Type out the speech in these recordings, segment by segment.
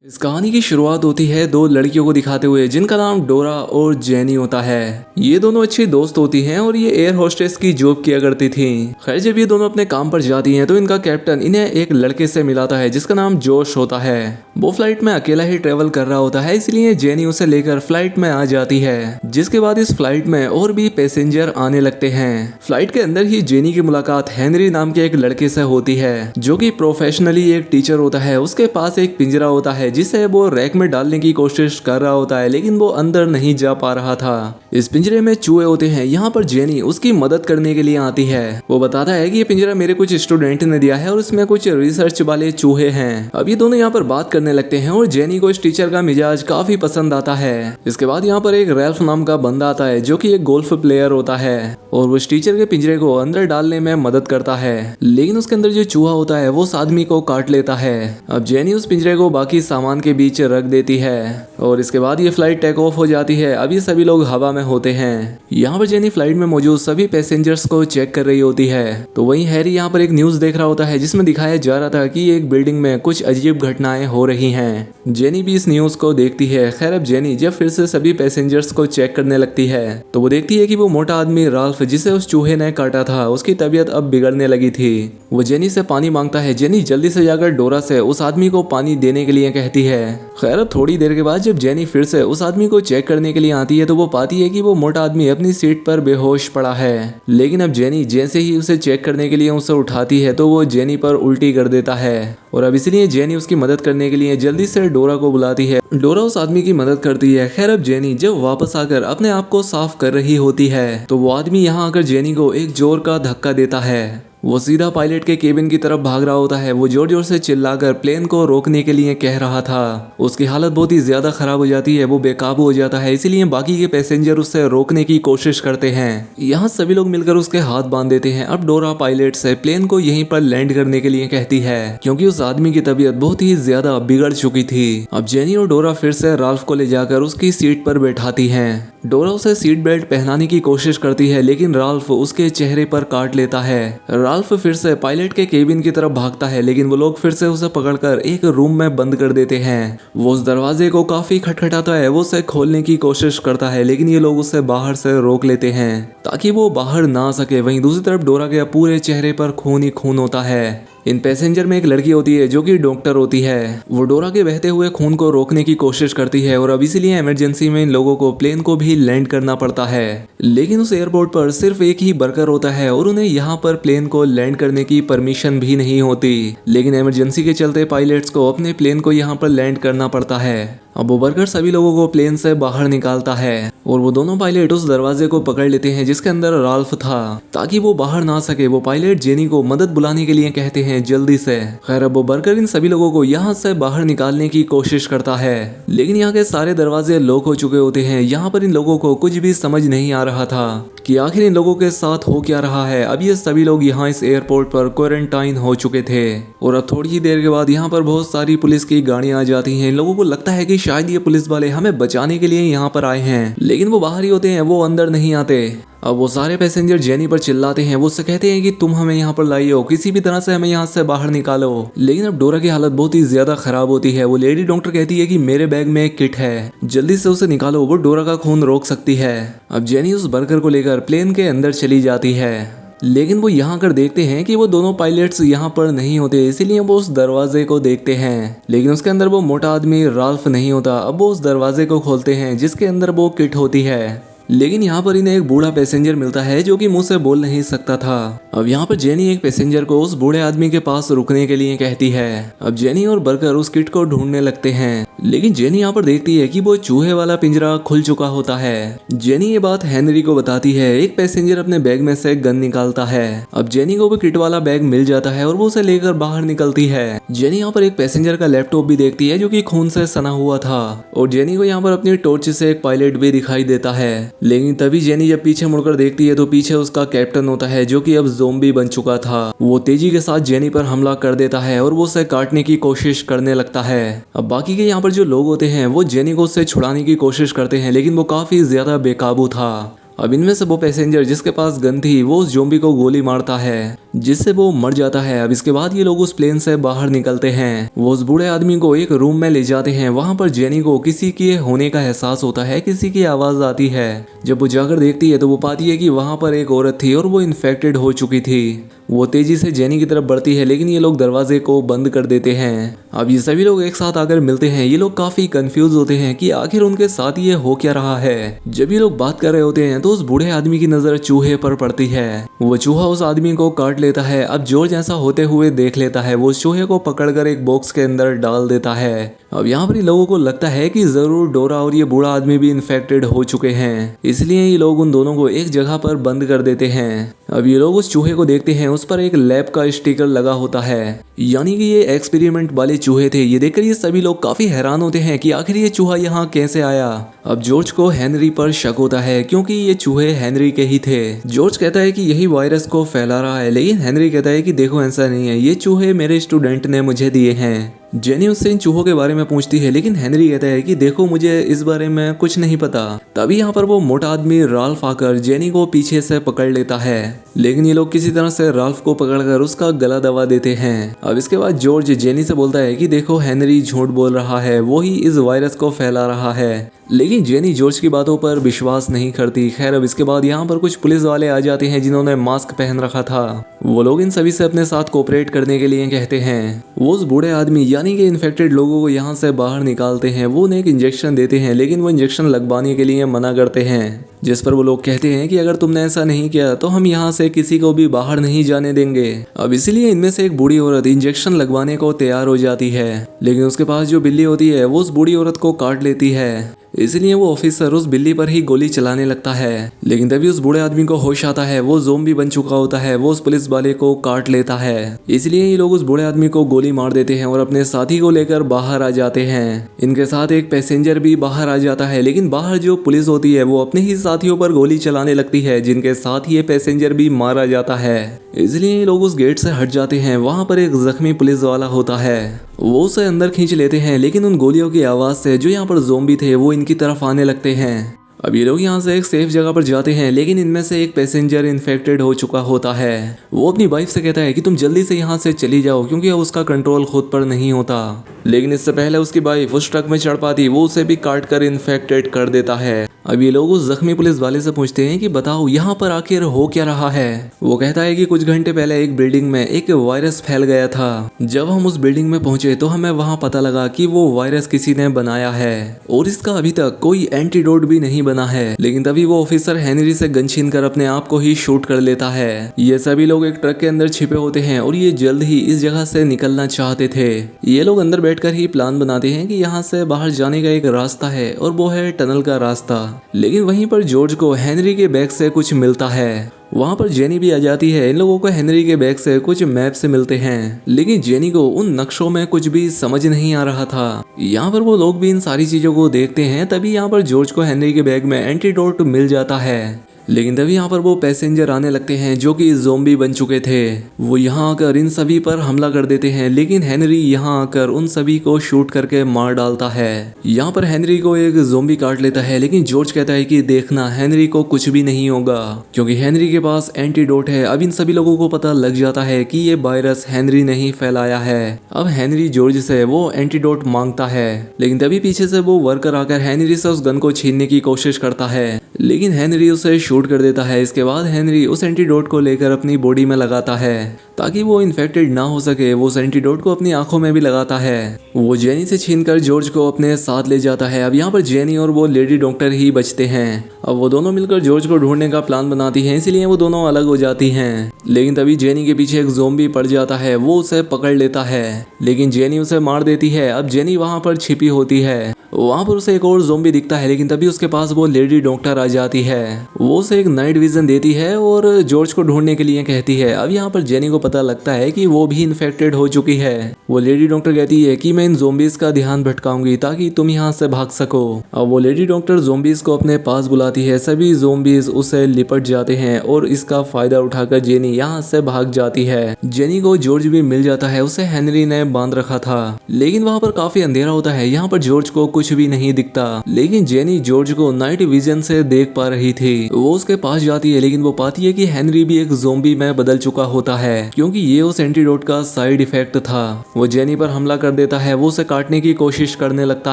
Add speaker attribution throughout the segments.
Speaker 1: इस कहानी की शुरुआत होती है दो लड़कियों को दिखाते हुए जिनका नाम डोरा और जेनी होता है। ये दोनों अच्छी दोस्त होती हैं और ये एयर होस्टेस की जॉब किया करती थी। खैर जब ये दोनों अपने काम पर जाती हैं तो इनका कैप्टन इन्हें एक लड़के से मिलाता है जिसका नाम जोश होता है। वो फ्लाइट में अकेला ही ट्रेवल कर रहा होता है, इसलिए जेनी उसे लेकर फ्लाइट में आ जाती है। जिसके बाद इस फ्लाइट में और भी पैसेंजर आने लगते हैं। फ्लाइट के अंदर ही जेनी की मुलाकात हेनरी नाम के एक लड़के से होती है जो कि प्रोफेशनली एक टीचर होता है। उसके पास एक पिंजरा होता है जिसे वो रैक में डालने की कोशिश कर रहा होता है, लेकिन वो अंदर नहीं जा पा रहा था। इस पिंजरे में चूहे होते हैं। यहाँ पर जेनी उसकी मदद करने के लिए आती है। वो बताता है कि ये पिंजरा मेरे कुछ स्टूडेंट ने दिया है और इसमें कुछ रिसर्च वाले चूहे हैं। अब ये दोनों यहाँ पर बात करने लगते हैं और जेनी को इस टीचर का मिजाज काफी पसंद आता है। इसके बाद यहाँ पर एक रैल्फ नाम का बंदा आता है जो कि एक गोल्फ प्लेयर होता है और वो इस टीचर के पिंजरे को अंदर डालने में मदद करता है, लेकिन उसके अंदर जो चूहा होता है वो उस आदमी को काट लेता है। अब जेनी उस पिंजरे को बाकी सामान के बीच रख देती है और इसके बाद ये फ्लाइट टेक ऑफ हो जाती है। अभी सभी लोग हवा में होते हैं। यहाँ पर जेनी फ्लाइट में मौजूद सभी पैसेंजर्स को चेक कर रही होती है। तो वहीं हैरी यहाँ पर एक न्यूज देख रहा होता है जिसमें दिखाया जा रहा था कि एक बिल्डिंग में कुछ अजीब घटनाएं हो रही हैं। जेनी भी इस न्यूज को देखती है। खैर अब जेनी जब फिर से सभी पैसेंजर्स को चेक करने लगती है तो वो देखती है कि वो मोटा आदमी राल्फ जिसे उस चूहे ने काटा था उसकी तबीयत अब बिगड़ने लगी थी। वो जेनी से पानी मांगता है। जेनी जल्दी से जाकर डोरा से उस आदमी को पानी देने के लिए कहती है। खैर थोड़ी देर के बाद जब जेनी फिर से उस आदमी को चेक करने के लिए आती है तो वो पाती है कि वो मोटा आदमी अपनी सीट पर बेहोश पड़ा है। लेकिन अब जेनी जैसे ही उसे चेक करने के लिए उसे उठाती है तो वो जेनी पर उल्टी कर देता है और अब इसलिए जेनी उसकी मदद करने के लिए जल्दी से डोरा को बुलाती है। डोरा उस आदमी की मदद करती है। खैर अब जेनी जब वापस आकर अपने आप को साफ कर रही होती है तो वो आदमी यहाँ आकर जेनी को एक जोर का धक्का देता है। वो सीधा पायलट के केबिन की तरफ भाग रहा होता है। वो जोर जोर से चिल्लाकर प्लेन को रोकने के लिए कह रहा था। उसकी हालत बहुत ही ज्यादा खराब हो जाती है। वो बेकाबू हो जाता है, इसीलिए बाकी के पैसेंजर उससे रोकने की कोशिश करते हैं। यहाँ सभी लोग मिलकर उसके हाथ बांध देते हैं। अब डोरा पायलट से प्लेन को यहीं पर लैंड करने के लिए कहती है क्योंकि उस आदमी की तबीयत बहुत ही ज्यादा बिगड़ चुकी थी। अब जेनी और डोरा फिर से राल्फ को ले जाकर उसकी सीट पर बैठाती है। डोरा उसे सीट बेल्ट पहनाने की कोशिश करती है, लेकिन राल्फ उसके चेहरे पर काट लेता है। राल्फ फिर से पायलट के केबिन की तरफ भागता है, लेकिन वो लोग फिर से उसे पकड़कर एक रूम में बंद कर देते हैं। वो उस दरवाजे को काफी खटखटाता है। वो उसे खोलने की कोशिश करता है, लेकिन ये लोग उसे बाहर से रोक लेते हैं ताकि वो बाहर ना आ सके। वहीं दूसरी तरफ डोरा के पूरे चेहरे पर खून ही खून होता है। इन पैसेंजर में एक लड़की होती है जो कि डॉक्टर होती है। वो डोरा के बहते हुए खून को रोकने की कोशिश करती है और अब इसीलिए इमरजेंसी में इन लोगों को प्लेन को भी लैंड करना पड़ता है। लेकिन उस एयरपोर्ट पर सिर्फ एक ही वर्कर होता है और उन्हें यहाँ पर प्लेन को लैंड करने की परमिशन भी नहीं होती। लेकिन इमरजेंसी के चलते पायलट्स को अपने प्लेन को यहाँ पर लैंड करना पड़ता है। अब वो वर्कर सभी लोगों को प्लेन से बाहर निकालता है और वो दोनों पायलट उस दरवाजे को पकड़ लेते हैं जिसके अंदर राल्फ था ताकि वो बाहर ना सके। वो पायलट जेनी को मदद बुलाने के लिए कहते हैं जल्दी से। खैर अब वो वर्कर इन सभी लोगों को यहाँ से बाहर निकालने की कोशिश करता है, लेकिन यहाँ के सारे दरवाजे लॉक हो चुके होते हैं। यहाँ पर इन लोगों को कुछ भी समझ नहीं आ रहा था कि आखिर इन लोगों के साथ हो क्या रहा है। अब ये सभी लोग यहाँ इस एयरपोर्ट पर क्वारंटाइन हो चुके थे और अब थोड़ी ही देर के बाद यहाँ पर बहुत सारी पुलिस की गाड़ियां आ जाती हैं। इन लोगों को लगता है कि शायद ये पुलिस वाले हमें बचाने के लिए यहाँ पर आए हैं, लेकिन वो बाहर ही होते हैं, वो अंदर नहीं आते। अब वो सारे पैसेंजर जेनी पर चिल्लाते हैं। वो उससे कहते हैं कि तुम हमें यहाँ पर लाई हो, किसी भी तरह से हमें यहाँ से बाहर निकालो। लेकिन अब डोरा की हालत बहुत ही ज्यादा खराब होती है। वो लेडी डॉक्टर कहती है कि मेरे बैग में एक किट है, जल्दी से उसे निकालो, वो डोरा का खून रोक सकती है। अब जेनी उस वर्कर को लेकर प्लेन के अंदर चली जाती है, लेकिन वो यहाँ कर देखते हैं कि वो दोनों पायलट्स यहाँ पर नहीं होते, इसीलिए वो उस दरवाजे को देखते हैं, लेकिन उसके अंदर वो मोटा आदमी राल्फ नहीं होता। अब वो उस दरवाजे को खोलते हैं जिसके अंदर वो किट होती है, लेकिन यहाँ पर इन्हें एक बूढ़ा पैसेंजर मिलता है जो कि मुंह से बोल नहीं सकता था। अब यहाँ पर जेनी एक पैसेंजर को उस बूढ़े आदमी के पास रुकने के लिए कहती है। अब जेनी और वर्कर उस किट को ढूंढने लगते हैं, लेकिन जेनी यहाँ पर देखती है कि वो चूहे वाला पिंजरा खुल चुका होता है। जेनी ये बात हेनरी को बताती है। एक पैसेंजर अपने बैग में से गन निकालता है। अब जेनी को वो किट वाला बैग मिल जाता है और वो उसे लेकर बाहर निकलती है। जेनी यहाँ पर एक पैसेंजर का लैपटॉप भी देखती है जो कि खून से सना हुआ था और जेनी को यहाँ पर अपनी टॉर्च से एक पायलट भी दिखाई देता है। लेकिन तभी जेनी जब पीछे मुड़कर देखती है तो पीछे उसका कैप्टन होता है जो कि अब ज़ोंबी बन चुका था। वो तेजी के साथ जेनी पर हमला कर देता है और वो उसे काटने की कोशिश करने लगता है। अब बाकी के यहाँ पर जो लोग होते हैं वो जेनी को उससे छुड़ाने की कोशिश करते हैं, लेकिन वो काफी ज्यादा बेकाबू था। अब इनमें से वो पैसेंजर जिसके पास गन थी वो उस ज़ॉम्बी को गोली मारता है जिससे वो मर जाता है। अब इसके बाद ये लोग उस प्लेन से बाहर निकलते हैं। वो उस बूढ़े आदमी को एक रूम में ले जाते हैं। वहां पर जेनी को किसी के होने का एहसास होता है, किसी की आवाज आती है। जब वो जाकर देखती है तो वो पाती है कि वहां पर एक औरत थी और वो इन्फेक्टेड हो चुकी थी। वो तेजी से जेनी की तरफ बढ़ती है लेकिन ये लोग दरवाजे को बंद कर देते हैं। अब ये सभी लोग एक साथ आकर मिलते हैं। ये लोग काफी कंफ्यूज होते हैं कि आखिर उनके साथ ये हो क्या रहा है। जब ये लोग बात कर रहे होते हैं तो उस बूढ़े आदमी की नजर चूहे पर पड़ती है। वो चूहा उस आदमी को काट लेता है। अब जॉर्ज ऐसा होते हुए देख लेता है। वो उस चूहे को पकड़कर एक बॉक्स के अंदर डाल देता है। अब यहाँ पर इन लोगों को लगता है कि जरूर डोरा और ये बूढ़ा आदमी भी इन्फेक्टेड हो चुके हैं, इसलिए ये लोग उन दोनों को एक जगह पर बंद कर देते हैं। अब ये लोग उस चूहे को देखते हैं, उस पर एक लैब का स्टिकर लगा होता है, यानी कि ये एक्सपेरिमेंट वाले चूहे थे। ये देखकर ये सभी लोग काफी हैरान होते हैं कि आखिर ये चूहा यहाँ कैसे आया। अब जॉर्ज को हेनरी पर शक होता है क्योंकि ये चूहे हेनरी के ही थे। जॉर्ज कहता है कि यही वायरस को फैला रहा है, लेकिन हेनरी कहता है कि देखो ऐसा नहीं है, ये चूहे मेरे स्टूडेंट ने मुझे दिए हैं। जेनी उससे इन चूहों के बारे में पूछती है लेकिन हेनरी कहता है कि देखो मुझे इस बारे में कुछ नहीं पता। तभी यहाँ पर वो मोटा आदमी राल्फ आकर जेनी को पीछे से पकड़ लेता है, लेकिन ये लोग किसी तरह से राल्फ को पकड़कर उसका गला दबा देते हैं। अब इसके बाद जॉर्ज जेनी से बोलता है कि देखो हेनरी झूठ बोल रहा है, वो ही इस वायरस को फैला रहा है। लेकिन जेनी जॉर्ज की बातों पर विश्वास नहीं करती। खैर अब इसके बाद यहाँ पर कुछ पुलिस वाले आ जाते हैं जिन्होंने मास्क पहन रखा था। वो लोग इन सभी से अपने साथ कोऑपरेट करने के लिए कहते हैं। वो उस बूढ़े आदमी यानी कि इन्फेक्टेड लोगों को यहाँ से बाहर निकालते हैं। वो उन्हें एक इंजेक्शन देते हैं लेकिन वो इंजेक्शन लगवाने के लिए मना करते हैं, जिस पर वो लोग कहते हैं कि अगर तुमने ऐसा नहीं किया तो हम यहाँ से किसी को भी बाहर नहीं जाने देंगे। अब इसीलिए इनमें से एक बूढ़ी औरत इंजेक्शन लगवाने को तैयार हो जाती है, लेकिन उसके पास जो बिल्ली होती है वो उस बूढ़ी औरत को काट लेती है। इसलिए वो ऑफिसर उस बिल्ली पर ही गोली चलाने लगता है, लेकिन तभी उस बूढ़े आदमी को होश आता है। वो ज़ॉम्बी बन चुका होता है। वो उस पुलिस वाले को काट लेता है। इसलिए ये लोग उस बूढ़े आदमी को गोली मार देते हैं और अपने साथी को लेकर बाहर आ जाते हैं। इनके साथ एक पैसेंजर भी बाहर आ जाता है, लेकिन बाहर जो पुलिस होती है वो अपने ही साथियों पर गोली चलाने लगती है, जिनके साथ ये पैसेंजर भी मारा जाता है। इसलिए ये लोग उस गेट से हट जाते हैं। वहां पर एक जख्मी पुलिस वाला होता है, वो उसे अंदर खींच लेते हैं, लेकिन उन गोलियों की आवाज से जो यहाँ पर ज़ॉम्बी थे वो इनकी तरफ आने लगते हैं। अब ये लोग यहाँ से एक सेफ जगह पर जाते हैं, लेकिन इनमें से एक पैसेंजर इन्फेक्टेड हो चुका होता है। वो अपनी वाइफ से कहता है कि तुम जल्दी से यहाँ से चली जाओ क्योंकि अब उसका कंट्रोल खुद पर नहीं होता। लेकिन इससे पहले उसकी वाइफ उस ट्रक में चढ़ पाती, वो उसे भी काट कर इन्फेक्टेड कर देता है। अब ये लोग उस जख्मी पुलिस वाले से पूछते हैं कि बताओ यहाँ पर आखिर हो क्या रहा है। वो कहता है कि कुछ घंटे पहले एक बिल्डिंग में एक वायरस फैल गया था। जब हम उस बिल्डिंग में पहुंचे तो हमें वहाँ पता लगा कि वो वायरस किसी ने बनाया है और इसका अभी तक कोई एंटीडोट भी नहीं बना है। लेकिन तभी वो ऑफिसर हेनरी से गन छीन कर अपने आप को ही शूट कर लेता है। ये सभी लोग एक ट्रक के अंदर छिपे होते हैं और ये जल्द ही इस जगह से निकलना चाहते थे। ये लोग अंदर बैठकर ही प्लान बनाते हैं कि यहाँ से बाहर जाने का एक रास्ता है और वो है टनल का रास्ता। लेकिन वहीं पर जॉर्ज को हेनरी के बैग से कुछ मिलता है। वहाँ पर जेनी भी आ जाती है। इन लोगों को हेनरी के बैग से कुछ मैप से मिलते हैं, लेकिन जेनी को उन नक्शों में कुछ भी समझ नहीं आ रहा था। यहाँ पर वो लोग भी इन सारी चीजों को देखते हैं। तभी यहाँ पर जॉर्ज को हेनरी के बैग में एंटीडोट मिल जाता है, लेकिन तभी यहाँ पर वो पैसेंजर आने लगते हैं जो कि ज़ॉम्बी बन चुके थे। वो यहाँ आकर इन सभी पर हमला कर देते हैं, लेकिन हेनरी यहाँ आकर उन सभी को शूट करके मार डालता है। यहाँ पर हेनरी को एक ज़ॉम्बी काट लेता है, लेकिन जॉर्ज कहता है कि देखना हेनरी को कुछ भी नहीं होगा क्योंकि हेनरी के पास एंटीडोट है। अब इन सभी लोगों को पता लग जाता है कि ये वायरस हेनरी ने ही फैलाया है। अब हेनरी जॉर्ज से वो एंटीडोट मांगता है, लेकिन तभी पीछे से वो वर्कर आकर हेनरी से उस गन को छीनने की कोशिश करता है, लेकिन हेनरी उसे शूट कर देता है। इसके बाद हेनरी उस एंटीडोट को लेकर अपनी बॉडी में लगाता है ताकि वो इन्फेक्टेड ना हो सके। वो उस एंटीडोट को अपनी आंखों में भी लगाता है। वो जेनी से छीनकर जॉर्ज को अपने साथ ले जाता है। अब यहाँ पर जेनी और वो लेडी डॉक्टर ही बचते हैं। अब वो दोनों मिलकर जॉर्ज को ढूंढने का प्लान बनाती हैं, इसीलिए वो दोनों अलग हो जाती हैं। लेकिन तभी जेनी के पीछे एक ज़ॉम्बी पड़ जाता है। वो उसे पकड़ लेता है, लेकिन जेनी उसे मार देती है। अब जेनी वहाँ पर छिपी होती है। वहाँ पर उसे एक और ज़ॉम्बी दिखता है, लेकिन तभी उसके पास वो लेडी डॉक्टर आ जाती है। वो उसे एक नाइट विजन देती है और जॉर्ज को ढूंढने के लिए कहती है। अब यहाँ पर जेनी को पता लगता है कि वो भी इन्फेक्टेड हो चुकी है। वो लेडी डॉक्टर कहती है कि मैं इन ज़ॉम्बीज का ध्यान भटकाऊंगी ताकि तुम यहाँ से भाग सको। अब वो लेडी डॉक्टर ज़ॉम्बीज को अपने पास बुलाती है। सभी ज़ॉम्बीज उसे लिपट जाते हैं और इसका फायदा उठाकर जेनी यहाँ से भाग जाती है। जेनी को जॉर्ज भी मिल जाता है। उसे हेनरी ने बांध रखा था, लेकिन वहाँ पर काफी अंधेरा होता है। यहाँ पर जॉर्ज को कुछ भी नहीं दिखता। लेकिन जेनी जॉर्ज को नाइट विजन से देख पा रही थी। वो उसके पास जाती है लेकिन वो पाती है कि हेनरी भी एक ज़ोंबी में बदल चुका होता है, क्योंकि ये उस एंटीडोट का साइड इफेक्ट था। वो जेनी पर हमला कर देता है, वो उसे काटने की कोशिश करने लगता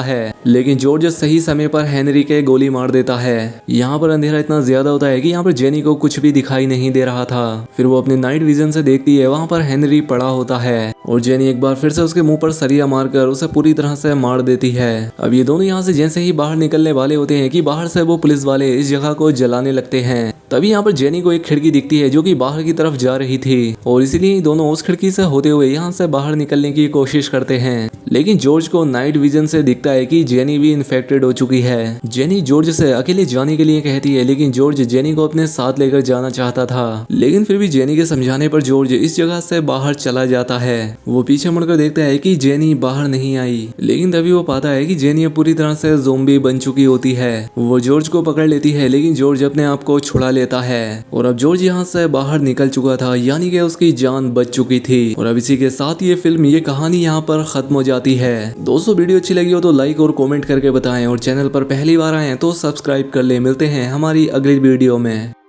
Speaker 1: है, लेकिन जॉर्ज सही समय पर हेनरी के गोली मार देता है। यहाँ पर अंधेरा इतना ज्यादा होता है कि यहाँ पर जेनी को कुछ भी दिखाई नहीं दे रहा था। फिर वो अपने नाइट विजन से देखती है, वहाँ पर हेनरी पड़ा होता है और जेनी एक बार फिर से उसके मुंह पर सरिया मारकर उसे पूरी तरह से मार देती है। अब ये दोनों यहाँ से जैसे ही बाहर निकलने वाले होते हैं कि बाहर से वो पुलिस वाले इस जगह को जलाने लगते हैं। तभी यहाँ पर जेनी को एक खिड़की दिखती है जो कि बाहर की तरफ जा रही थी और इसीलिए दोनों उस खिड़की से होते हुए यहाँ से बाहर निकलने की कोशिश करते हैं। लेकिन जॉर्ज को नाइट विजन से दिखता है कि जेनी भी इन्फेक्टेड हो चुकी है। जेनी जॉर्ज से अकेले जाने के लिए कहती है, लेकिन जॉर्ज जेनी को अपने साथ लेकर जाना चाहता था, लेकिन फिर भी जेनी के समझाने पर जॉर्ज इस जगह से बाहर चला जाता है। वो पीछे मुड़कर देखता है कि जेनी बाहर नहीं आई, लेकिन तभी वो पाता है कि जेनी अब पूरी तरह से ज़ोंबी बन चुकी होती है। वो जॉर्ज को पकड़ लेती है, लेकिन जॉर्ज अपने आप को छुड़ा लेता है और अब जॉर्ज यहाँ से बाहर निकल चुका था, यानी कि उसकी जान बच चुकी थी। और अब इसी के साथ ये फिल्म, ये कहानी यहाँ पर खत्म हो जाती है। दोस्तों वीडियो अच्छी लगी हो तो लाइक और कमेंट करके बताएं और चैनल पर पहली बार आए हैं तो सब्सक्राइब कर ले। मिलते हैं हमारी अगली वीडियो में।